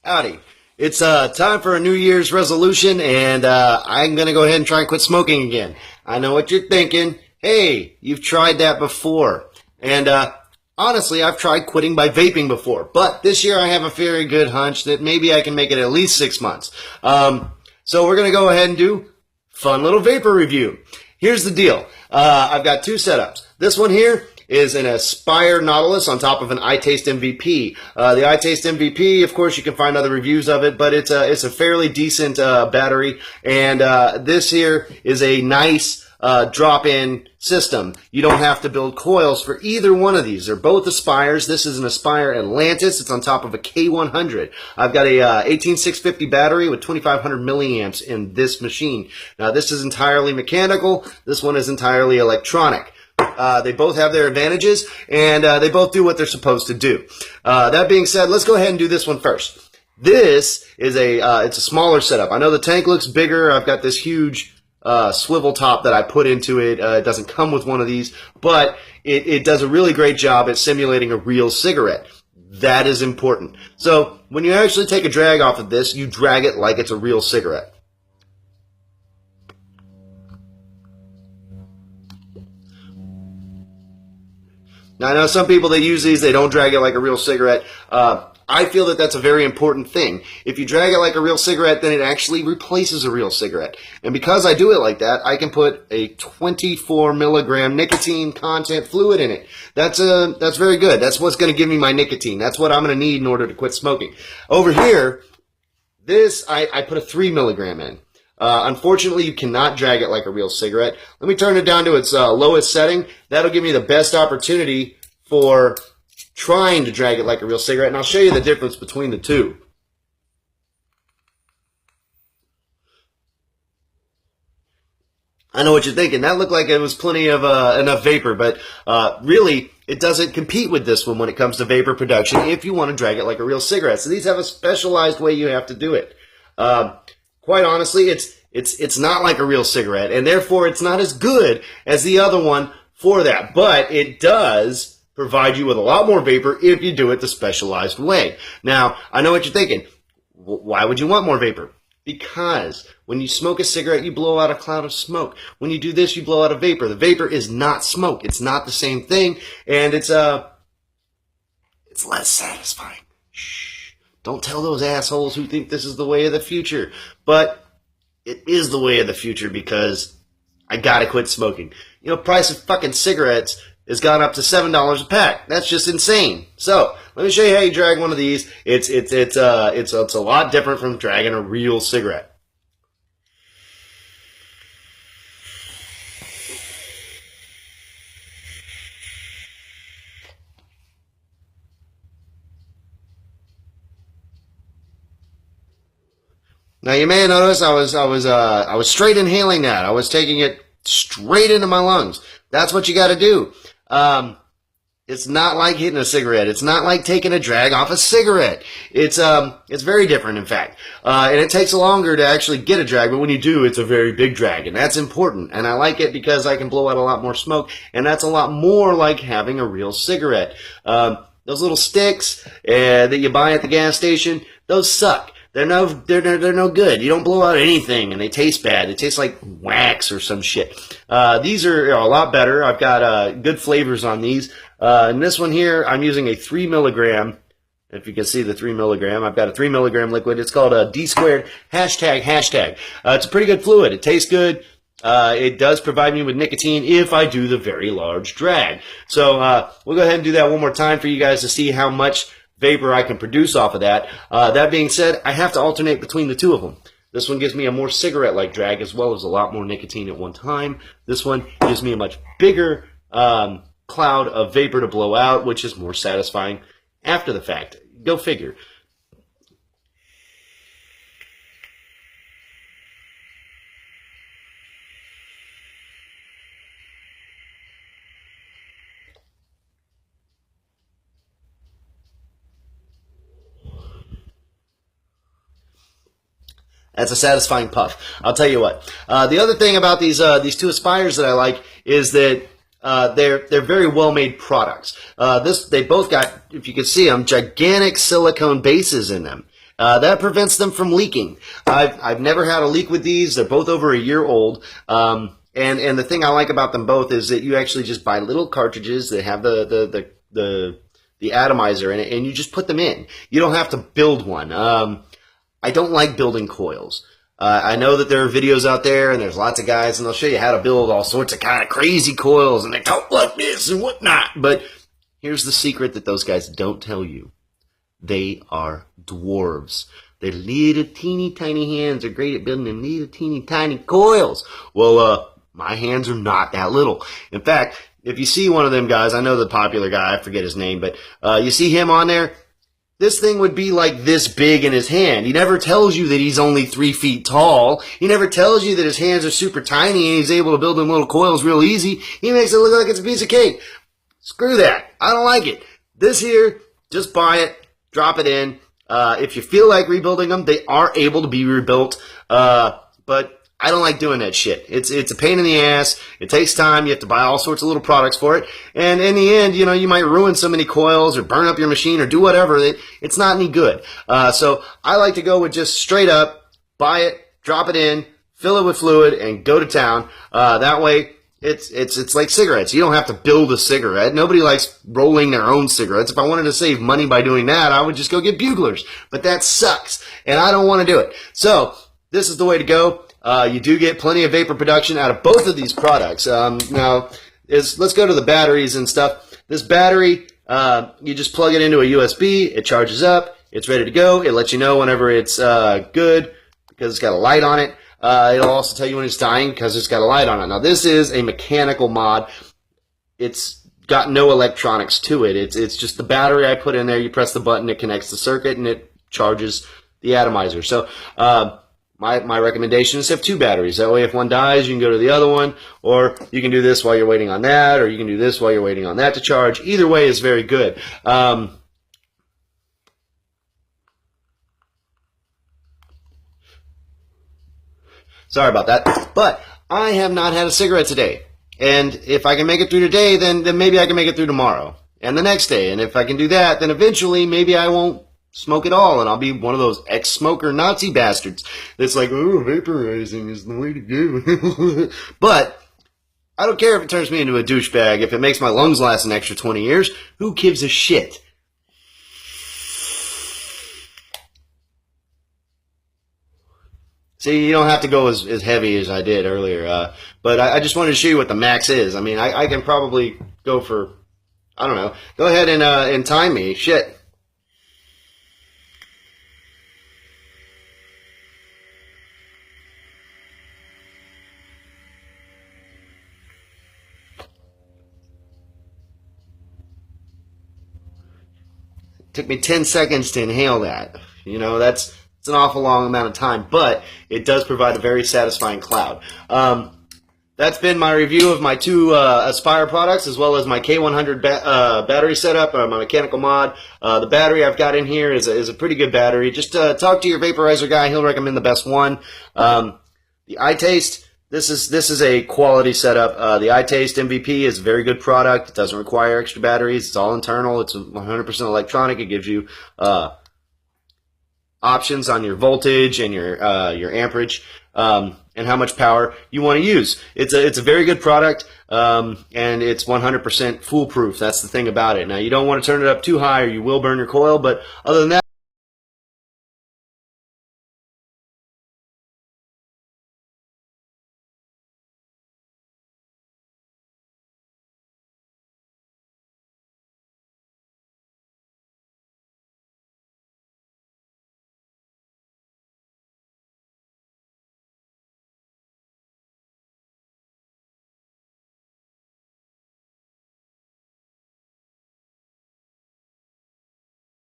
Howdy. It's time for a New Year's resolution, and I'm going to go ahead and try and quit smoking again. I know what you're thinking. Hey, you've tried that before. And honestly, I've tried quitting by vaping before. But this year I have a very good hunch that maybe I can make it at least 6 months. So we're going to go ahead and do fun little vapor review. Here's the deal. I've got two setups. This one here is an Aspire Nautilus on top of an iTaste MVP. The iTaste MVP, of course, you can find other reviews of it, but it's a fairly decent battery, and this here is a nice drop-in system. You don't have to build coils for either one of these. They're both Aspires. This is an Aspire Atlantis. It's on top of a K100. I've got a 18650 battery with 2500 milliamps in this machine. Now, this is entirely mechanical. This one is entirely electronic. They both have their advantages, and they both do what they're supposed to do. That being said, let's go ahead and do this one first. This is it's a smaller setup. I know the tank looks bigger. I've got this huge swivel top that I put into it. It doesn't come with one of these, but it does a really great job at simulating a real cigarette. That is important. So when you actually take a drag off of this, you drag it like it's a real cigarette. Now, I know some people that use these, they don't drag it like a real cigarette. I feel that that's a very important thing. If you drag it like a real cigarette, then it actually replaces a real cigarette. And because I do it like that, I can put a 24 milligram nicotine content fluid in it. That's very good. That's what's going to give me my nicotine. That's what I'm going to need in order to quit smoking. Over here, this, I put a 3 milligram in. Unfortunately, you cannot drag it like a real cigarette. Let me turn it down to its lowest setting. That'll give me the best opportunity for trying to drag it like a real cigarette, and I'll show you the difference between the two. I know what you're thinking. That looked like it was plenty of enough vapor, but really, it doesn't compete with this one when it comes to vapor production if you want to drag it like a real cigarette. So these have a specialized way you have to do it. Quite honestly, it's not like a real cigarette, and therefore it's not as good as the other one for that. But it does provide you with a lot more vapor if you do it the specialized way. Now, I know what you're thinking. Why would you want more vapor? Because when you smoke a cigarette, you blow out a cloud of smoke. When you do this, you blow out a vapor. The vapor is not smoke. It's not the same thing, and it's less satisfying. Shh. Don't tell those assholes who think this is the way of the future. But it is the way of the future because I gotta quit smoking. You know, price of fucking cigarettes has gone up to $7 a pack. That's just insane. So let me show you how you drag one of these. It's a lot different from dragging a real cigarette. Now you may have noticed I was straight inhaling that. I was taking it straight into my lungs. That's what you got to do. It's not like hitting a cigarette. It's not like taking a drag off a cigarette. It's very different, in fact. And it takes longer to actually get a drag, but when you do, it's a very big drag, and that's important. And I like it because I can blow out a lot more smoke, and that's a lot more like having a real cigarette. Those little sticks that you buy at the gas station, those suck. They're no good. You don't blow out anything, and they taste bad. They taste like wax or some shit. These are a lot better. I've got good flavors on these. And this one here, I'm using a 3 milligram. If you can see the 3 milligram, I've got a 3 milligram liquid. It's called a D squared hashtag. It's a pretty good fluid. It tastes good. It does provide me with nicotine if I do the very large drag. So we'll go ahead and do that one more time for you guys to see how much vapor I can produce off of that. That being said, I have to alternate between the two of them. This one gives me a more cigarette-like drag as well as a lot more nicotine at one time. This one gives me a much bigger cloud of vapor to blow out, which is more satisfying after the fact. Go figure. That's a satisfying puff. I'll tell you what. The other thing about these two Aspires that I like is that they're very well-made products. They both got, if you can see them, gigantic silicone bases in them. That prevents them from leaking. I've never had a leak with these. They're both over a year old. And the thing I like about them both is that you actually just buy little cartridges that have the atomizer in it, and you just put them in. You don't have to build one. I don't like building coils. I know that there are videos out there, and there's lots of guys, and they'll show you how to build all sorts of kind of crazy coils, and they talk like this and whatnot. But here's the secret that those guys don't tell you. They are dwarves. Their little teeny tiny hands are great at building them little teeny tiny coils. Well, my hands are not that little. In fact, if you see one of them guys, I know the popular guy, I forget his name, but you see him on there, this thing would be like this big in his hand. He never tells you that he's only 3 feet tall. He never tells you that his hands are super tiny and he's able to build them little coils real easy. He makes it look like it's a piece of cake. Screw that. I don't like it. This here, just buy it, drop it in. If you feel like rebuilding them, they are able to be rebuilt. But I don't like doing that shit. It's a pain in the ass. It takes time. You have to buy all sorts of little products for it. And in the end, you know, you might ruin so many coils or burn up your machine or do whatever. It's not any good. So I like to go with just straight up, buy it, drop it in, fill it with fluid, and go to town. That way, it's like cigarettes. You don't have to build a cigarette. Nobody likes rolling their own cigarettes. If I wanted to save money by doing that, I would just go get buglers. But that sucks, and I don't want to do it. So this is the way to go. You do get plenty of vapor production out of both of these products. Now, let's go to the batteries and stuff. This battery, you just plug it into a USB. It charges up. It's ready to go. It lets you know whenever it's good because it's got a light on it. It'll also tell you when it's dying because it's got a light on it. Now, this is a mechanical mod. It's got no electronics to it. It's just the battery I put in there. You press the button, it connects the circuit, and it charges the atomizer. So, my recommendation is to have 2 batteries. That way, if one dies, you can go to the other one, or you can do this while you're waiting on that, or you can do this while you're waiting on that to charge. Either way is very good. Sorry about that. But I have not had a cigarette today. And if I can make it through today, then maybe I can make it through tomorrow. And the next day. And if I can do that, then eventually maybe I won't smoke it all, and I'll be one of those ex-smoker Nazi bastards that's like, oh, vaporizing is the way to go. But I don't care if it turns me into a douchebag. If it makes my lungs last an extra 20 years, who gives a shit? See, you don't have to go as heavy as I did earlier, but I just wanted to show you what the max is. I mean, I can probably go for, I don't know. Go ahead and time me. Shit. Took me 10 seconds to inhale that. You know, it's an awful long amount of time, but it does provide a very satisfying cloud. That's been my review of my 2 Aspire products, as well as my K100 battery setup, my mechanical mod. The battery I've got in here is a pretty good battery. Just talk to your vaporizer guy; he'll recommend the best one. The iTaste. This is a quality setup. The iTaste MVP is a very good product. It doesn't require extra batteries. It's all internal. It's 100% electronic. It gives you options on your voltage and your amperage and how much power you want to use. It's a very good product, and it's 100% foolproof. That's the thing about it. Now, you don't want to turn it up too high or you will burn your coil, but other than that,